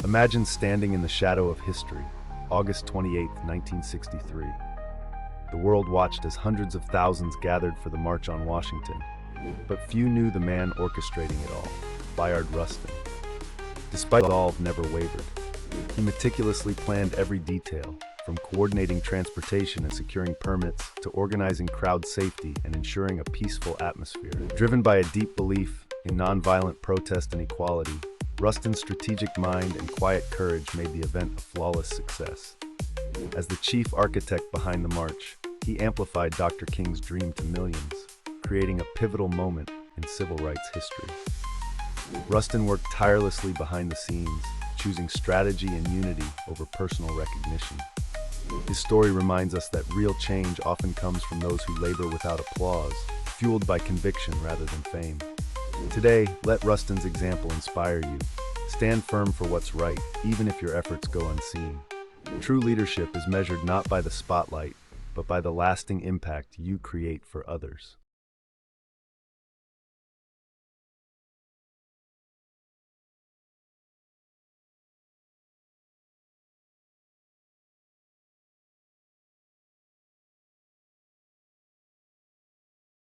Imagine standing in the shadow of history, August 28, 1963. The world watched as hundreds of thousands gathered for the March on Washington, but few knew the man orchestrating it all, Bayard Rustin. Despite resolve never wavered. He meticulously planned every detail, from coordinating transportation and securing permits to organizing crowd safety and ensuring a peaceful atmosphere. Driven by a deep belief in nonviolent protest and equality, Rustin's strategic mind and quiet courage made the event a flawless success. As the chief architect behind the march, he amplified Dr. King's dream to millions, creating a pivotal moment in civil rights history. Rustin worked tirelessly behind the scenes, choosing strategy and unity over personal recognition. His story reminds us that real change often comes from those who labor without applause, fueled by conviction rather than fame. Today, let Rustin's example inspire you. Stand firm for what's right, even if your efforts go unseen. True leadership is measured not by the spotlight, but by the lasting impact you create for others.